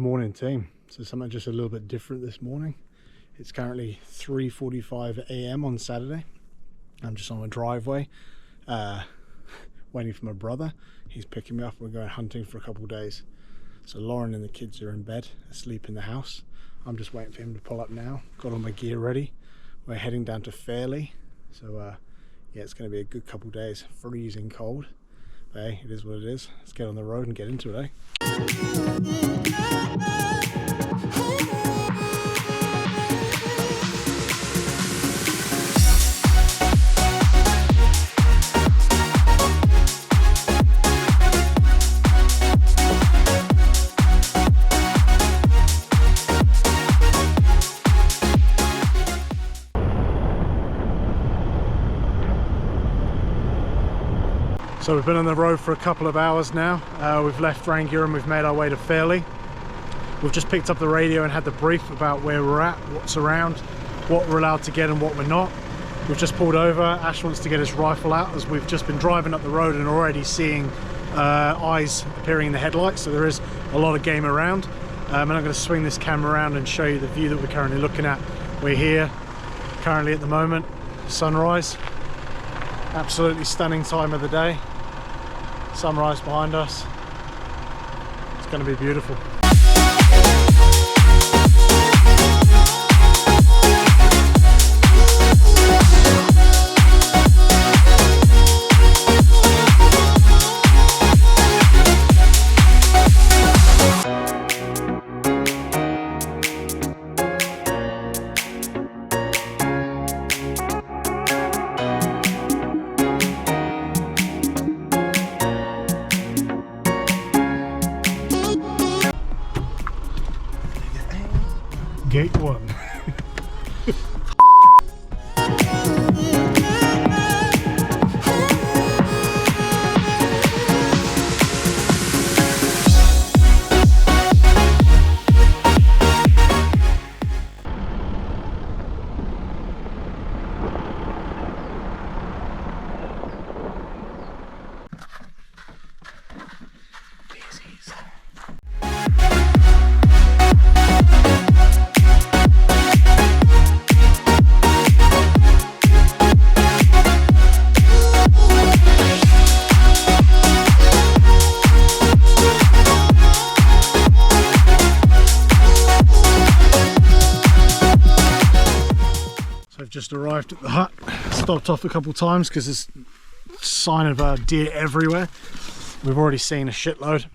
morning team. So something just a little bit different this morning. It's currently 3:45 a.m. on Saturday. I'm just on a driveway waiting for my brother. He's picking me up. We're going hunting for a couple of days. So Lauren and the kids are in bed, asleep in the house. I'm just waiting for him to pull up now. Got all my gear ready. We're heading down to Fairley. So yeah, it's going to be a good couple of days. Freezing cold. But hey, it is what it is. Let's get on the road and get into it, So we've been on the road for a couple of hours now. We've left Rangier and we've made our way to Fairley. We've just picked up the radio and had the brief about where we're at, what's around, what we're allowed to get and what we're not. We've just pulled over. Ash wants to get his rifle out as we've just been driving up the road and already seeing eyes appearing in the headlights. So there is a lot of game around. And I'm going to swing this camera around and show you the view that we're currently looking at. We're here currently at the moment, sunrise. Absolutely stunning time of the day. Sunrise behind us. It's going to be beautiful. Gate 1. Just arrived at the hut, stopped off a couple times because there's a sign of deer everywhere. We've already seen a shitload,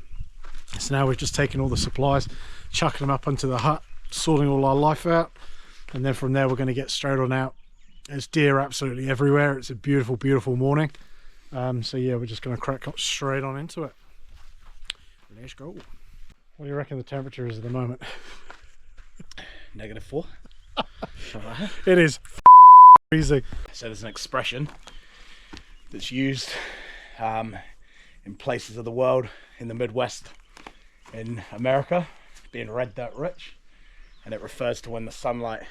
so now we've just taken all the supplies, chucking them up onto the hut, sorting all our life out, and then from there we're going to get straight on out. There's deer absolutely everywhere. It's a beautiful, beautiful morning. So yeah, we're just going to crack up straight on into it. Let's go. What do you reckon the temperature is at the moment? -4. It is freezing. So there's an expression that's used in places of the world, in the Midwest, in America, being red dirt rich, and it refers to when the sunlight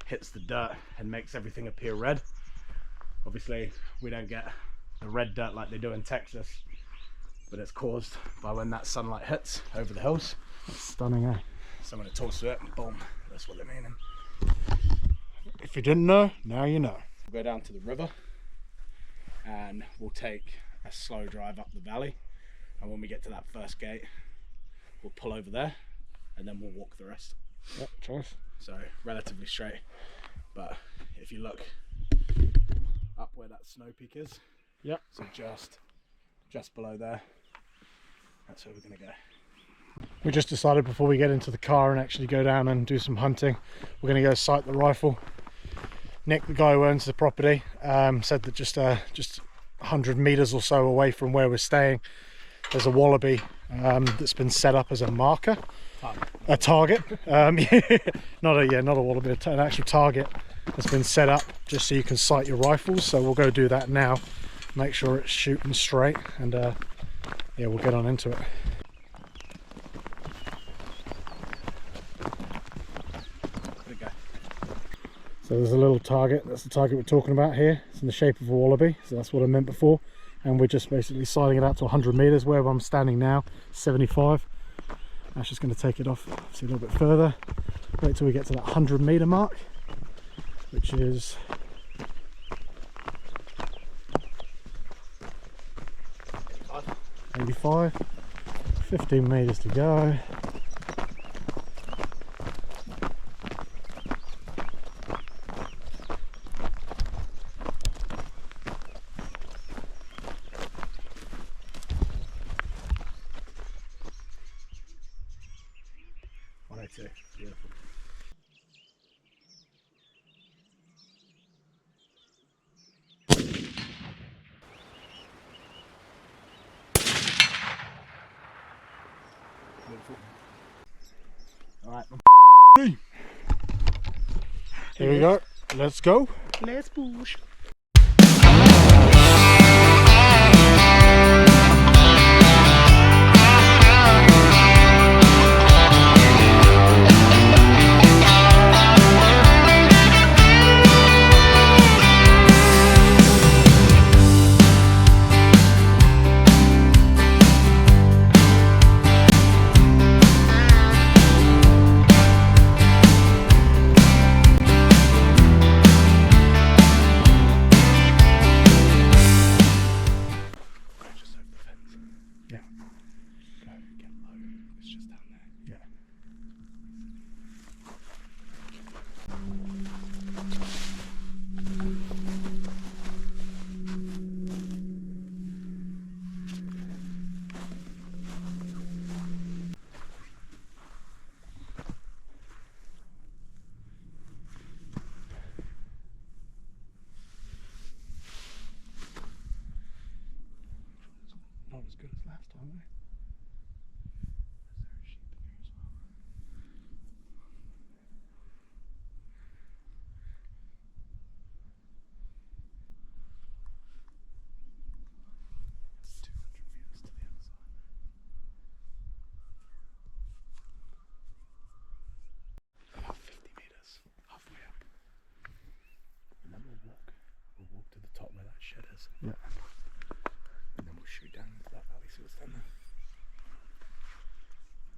hits the dirt and makes everything appear red. Obviously we don't get the red dirt like they do in Texas, but it's caused by when that sunlight hits over the hills. That's stunning, eh? So when it talks to it, boom, that's what they're meaning. If you didn't know, now you know. We'll go down to the river and we'll take a slow drive up the valley, and when we get to that first gate we'll pull over there and then we'll walk the rest. Yep, choice. So relatively straight, but if you look up where that snow peak is, yep, so just below there, that's where we're going to go. We just decided before we get into the car and actually go down and do some hunting, we're going to go sight the rifle. Nick, the guy who owns the property, said that just 100 meters or so away from where we're staying, there's a wallaby that's been set up as a marker, a target. Not a wallaby, an actual target that's been set up just so you can sight your rifles. So we'll go do that now, make sure it's shooting straight, and yeah, we'll get on into it. So there's a little target, that's the target we're talking about here. It's in the shape of a wallaby, so that's what I meant before. And we're just basically sighting it out to 100 meters. Where I'm standing now, 75. Ash just going to take it off, see a little bit further. Wait till we get to that 100-meter mark, which is 85. 15 meters to go. Beautiful. All right. Here we go. Let's go. Let's push. Not as good as last time, eh? Is there a sheep in here as well? That's 200 meters to the other side. About 50 meters, halfway up. And then we'll walk to the top where that shed is. Yeah. And then we'll shoot down into that valley, see what's down there.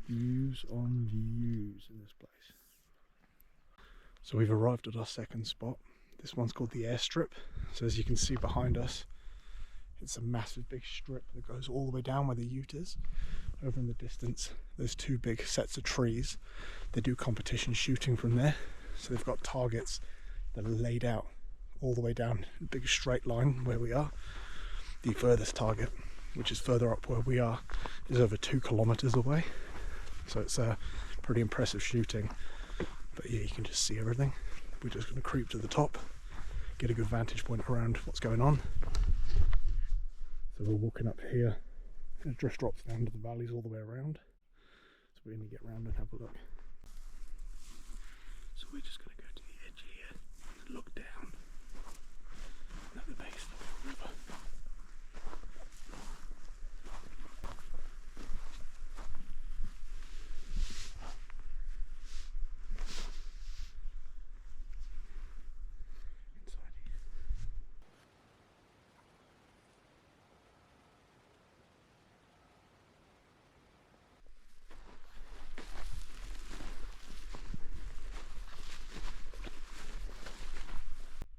Views on views in this place. So we've arrived at our second spot. This one's called the airstrip. So as you can see behind us, it's a massive big strip that goes all the way down where the ute is. Over in the distance, there's two big sets of trees. They do competition shooting from there. So they've got targets that are laid out all the way down a big straight line where we are. The furthest target, which is further up where we are, is over 2 kilometers away. So it's pretty impressive shooting. But yeah, you can just see everything. We're just going to creep to the top, get a good vantage point around what's going on. So we're walking up here, and it just drops down to the valleys all the way around. So we're going to get around and have a look. So we're just going to go to the edge here and look down at the base of the river.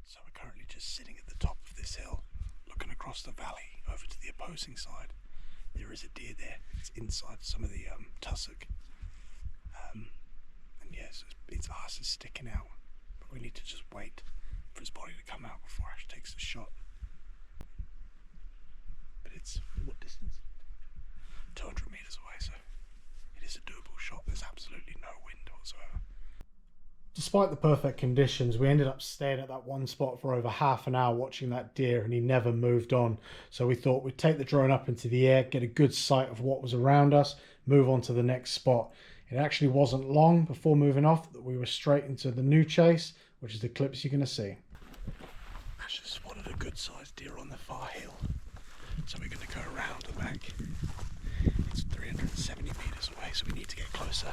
So we're currently just sitting at the top of this hill, looking across the valley over to the opposing side. There is a deer there. It's inside some of the tussock. And yes, its arse is sticking out. But we need to just wait for its body to come out before Ash takes the shot. But it's, what distance? 200 meters away, so it is a doable shot. There's absolutely no wind whatsoever. Despite the perfect conditions, we ended up staying at that one spot for over half an hour watching that deer, and he never moved on. So we thought we'd take the drone up into the air, get a good sight of what was around us, move on to the next spot. It actually wasn't long before moving off that we were straight into the new chase, which is the clips you're going to see. Ash has spotted a good sized deer on the far hill, so we're going to go around the back. It's 370 meters away, so we need to get closer.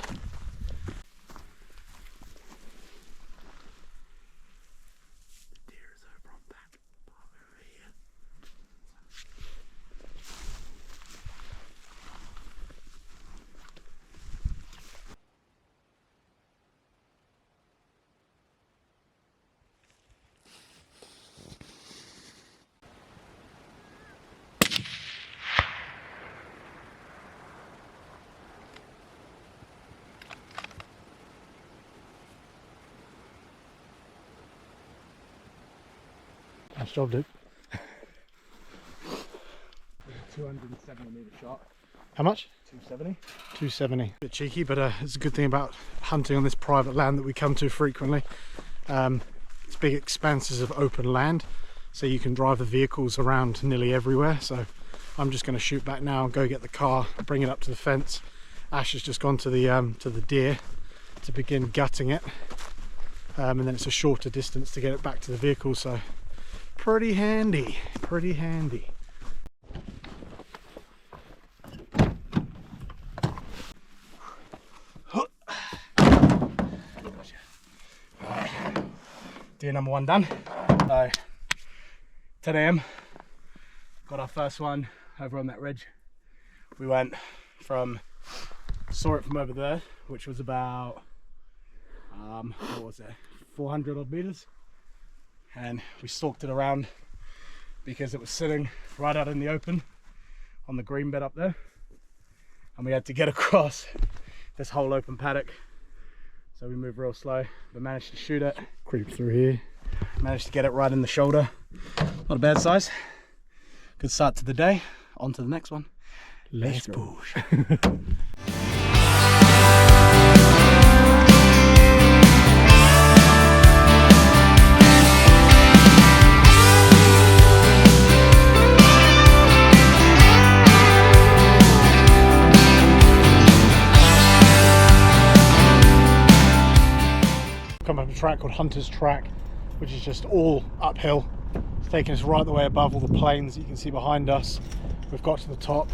Nice job, dude. 270 meter shot. How much? 270. 270. Bit cheeky, but it's a good thing about hunting on this private land that we come to frequently. It's big expanses of open land, so you can drive the vehicles around nearly everywhere. So I'm just going to shoot back now and go get the car, bring it up to the fence. Ash has just gone to the deer to begin gutting it, and then it's a shorter distance to get it back to the vehicle. So pretty handy, pretty handy. Deer number 1 done. So 10 AM, got our first one over on that ridge. We went saw it from over there, which was about what was it, 400 odd meters, and we stalked it around because it was sitting right out in the open on the green bed up there, and we had to get across this whole open paddock. So we moved real slow, but managed to shoot it. Creep through here. Managed to get it right in the shoulder. Not a bad size. Good start to the day. On to the next one. Let's go. Come up a track called Hunter's Track, which is just all uphill. It's taking us right the way above all the plains that you can see behind us. We've got to the top,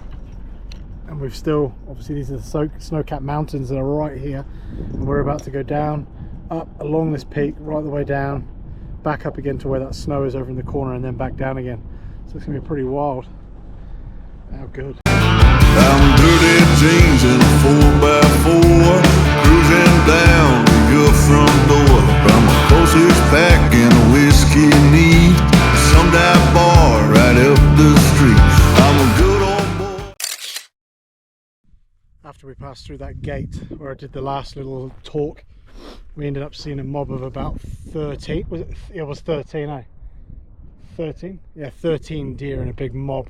and we've still, obviously these are the snow-capped mountains that are right here, and we're about to go down, up along this peak, right the way down, back up again to where that snow is over in the corner, and then back down again. So it's going to be pretty wild. How good. I'm dirty jeans and a 4x4, cruising down to your front door. I'm the closest pack in a whiskey need, some dive bar right up the street. I'm a good old boy. After we passed through that gate where I did the last little talk, we ended up seeing a mob of about 13. Was it? It was 13, eh? 13? Yeah, 13 deer in a big mob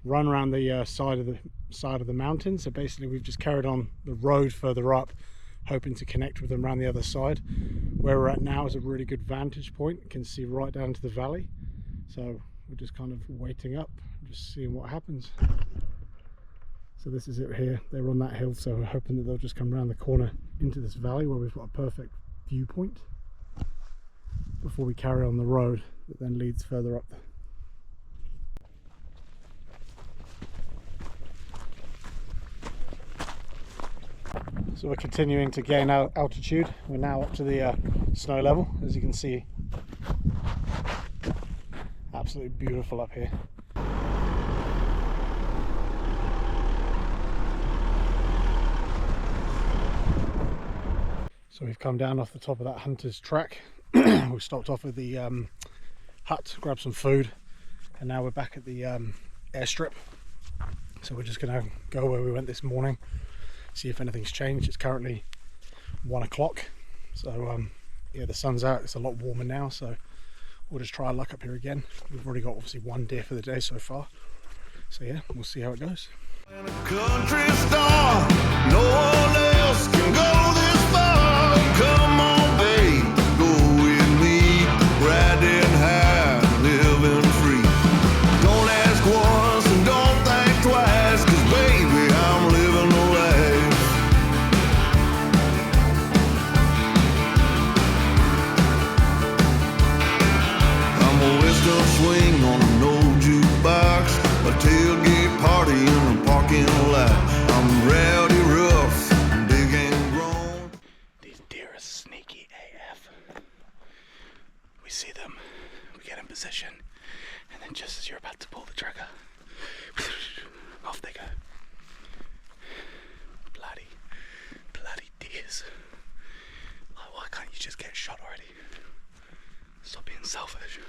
run around the side of the mountain. So basically we've just carried on the road further up, hoping to connect with them around the other side. Where we're at now is a really good vantage point. You can see right down to the valley. So we're just kind of waiting up, just seeing what happens. So this is it here. They're on that hill, so we're hoping that they'll just come around the corner into this valley where we've got a perfect viewpoint before we carry on the road that then leads further up. So we're continuing to gain altitude. We're now up to the snow level, as you can see. Absolutely beautiful up here. So we've come down off the top of that Hunter's Track. We stopped off at the hut, grabbed some food, and now we're back at the airstrip. So we're just going to go where we went this morning, see if anything's changed. It's currently 1 o'clock, so yeah, the sun's out. It's a lot warmer now, so we'll just try our luck up here again. We've already got obviously 1 deer for the day so far, so yeah, we'll see how it goes. In a country star, no one else can go this far. Come on, babe, go with me, riding high, living free. Don't ask once and don't think twice, 'cause baby, I'm living the life. I'm a western swing on an old jukebox, a tailgate party in a parking lot. I'm rowdy rough, big and grown. These deer are sneaky AF. We see them, we get in position, and then just as you're about to pull the trigger, off they go. Bloody deers. Like, why can't you just get shot already? Stop being selfish.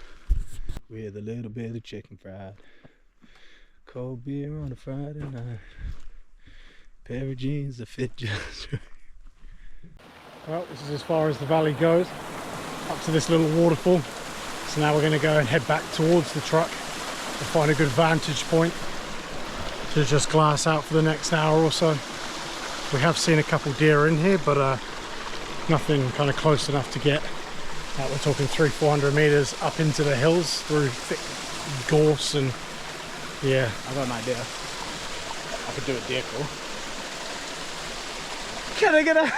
With a little bit of chicken fried, cold beer on a Friday night, pair of jeans that fit just right. Well, this is as far as the valley goes, up to this little waterfall. So now we're going to go and head back towards the truck to find a good vantage point to just glass out for the next hour or so. We have seen a couple deer in here, but nothing kind of close enough to get. We're talking 300-400 meters up into the hills through thick gorse, and yeah, I've got an idea. I could do a deer call. Can I get a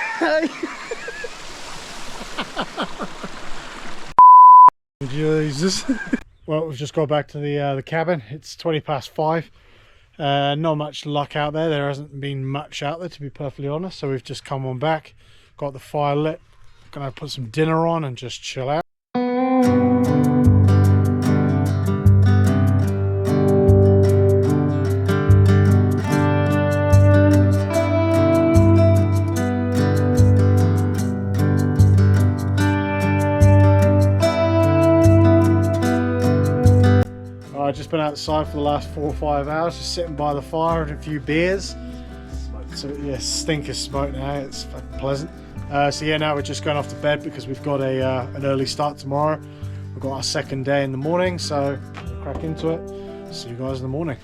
Jesus. Well, we've just got back to the cabin. It's 5:20. Not much luck out there. There hasn't been much out there, to be perfectly honest. So we've just come on back, got the fire lit, gonna put some dinner on and just chill out. I've just been outside for the last 4 or 5 hours, just sitting by the fire and a few beers. So yeah, stink of smoke now, it's fucking pleasant. So yeah, now we're just going off to bed because we've got an early start tomorrow. We've got our second day in the morning, so we'll crack into it. See you guys in the morning.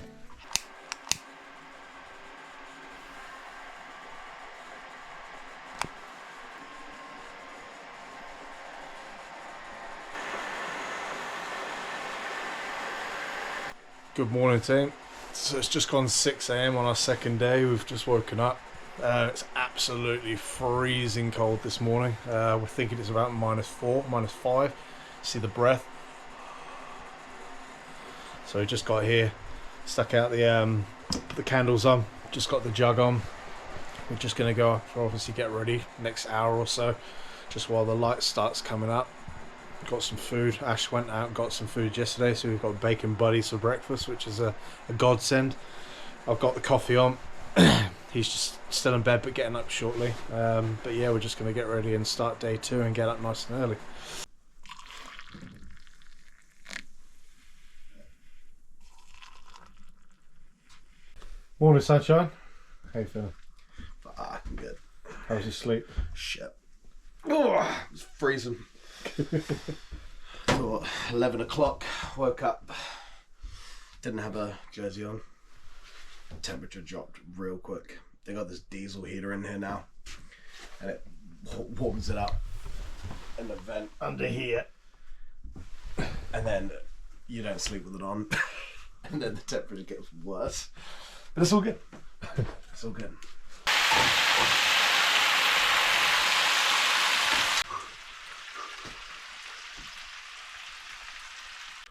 Good morning, team. So it's just gone 6 AM on our second day. We've just woken up. It's absolutely freezing cold this morning. We're thinking it's about -4, -5. See the breath. So we just got here, stuck out put the candles on, just got the jug on. We're just gonna go obviously get ready next hour or so, just while the light starts coming up. Got some food. Ash went out and got some food yesterday, so we've got bacon buddies for breakfast, which is a godsend. I've got the coffee on. He's just still in bed but getting up shortly. But yeah, we're just going to get ready and start day 2 and get up nice and early. Morning, sunshine. How you feeling? I'm good. How was your sleep? Shit. Oh, it's freezing. So 11 o'clock, woke up, didn't have a jersey on. Temperature dropped real quick. They got this diesel heater in here now, and it warms it up in the vent under here, and then you don't sleep with it on, and then the temperature gets worse. But it's all good. It's all good.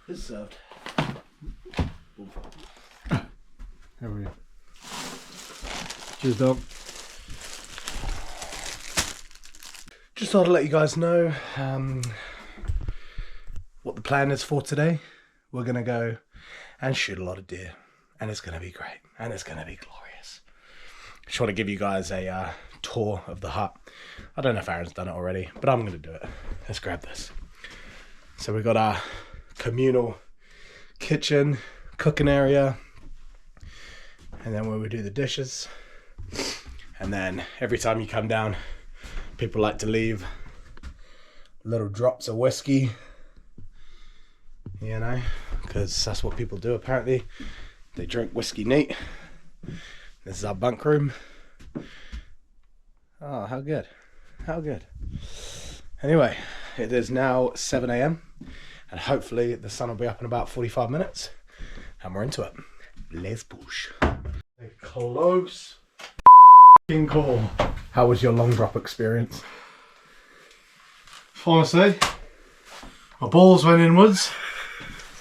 It's served. How are you? Cheers, dog. Just thought I'd let you guys know what the plan is for today. We're going to go and shoot a lot of deer, and it's going to be great, and it's going to be glorious. Just want to give you guys a tour of the hut. I don't know if Aaron's done it already, but I'm going to do it. Let's grab this. So we've got our communal kitchen, cooking area, and then where we do the dishes. And then every time you come down, people like to leave little drops of whiskey, you know, because that's what people do apparently. They drink whiskey neat. This is our bunk room. Oh, how good. How good. Anyway, it is now 7 AM. And hopefully the sun will be up in about 45 minutes. And we're into it. Let's push. A close call. How was your long drop experience? Honestly, my balls went inwards.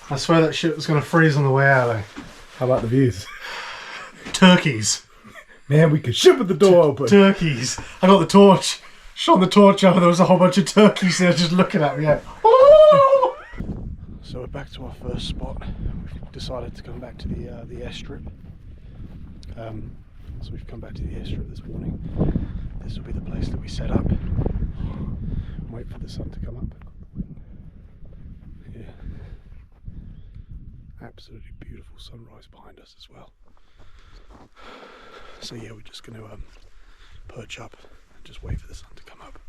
I swear that shit was going to freeze on the way out. Eh? How about the views? Turkeys. Man, we could shit with the door open. Turkeys. I got the torch. Shone the torch over. There was a whole bunch of turkeys there just looking at me. Yeah. So we're back to our first spot. We've decided to come back to the airstrip. So we've come back to the airstrip this morning. This will be the place that we set up. Wait for the sun to come up. Yeah. Absolutely beautiful sunrise behind us as well. So yeah, we're just going to perch up and just wait for the sun to come up.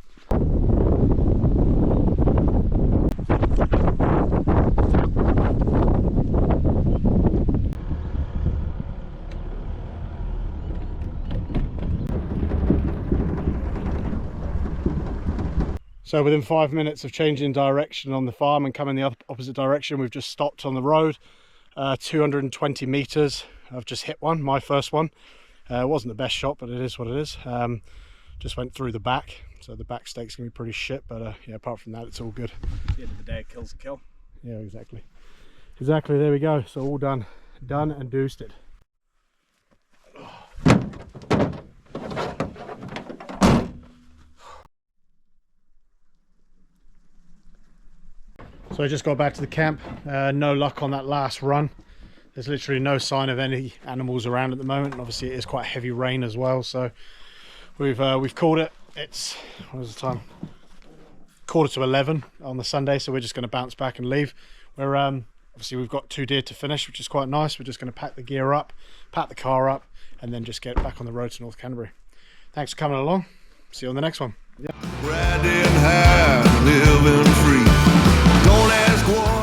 So within 5 minutes of changing direction on the farm and coming the opposite direction, we've just stopped on the road. 220 meters. I've just hit one, my first one. It wasn't the best shot, but it is what it is. Just went through the back, so the back stake's gonna be pretty shit, but yeah, apart from that, it's all good. At the end of the day, it kills a kill. Yeah, exactly. Exactly, there we go. So all done. Done and doosted. So I just got back to the camp. No luck on that last run. There's literally no sign of any animals around at the moment, and obviously it is quite heavy rain as well, so we've called it. It's, what is the time? 11:15 on the Sunday, so we're just going to bounce back and leave. We're obviously we've got 2 deer to finish, which is quite nice. We're just going to pack the gear up, pack the car up, and then just get back on the road to North Canterbury. Thanks for coming along. See you on the next one. Riding high, living free. Don't ask what.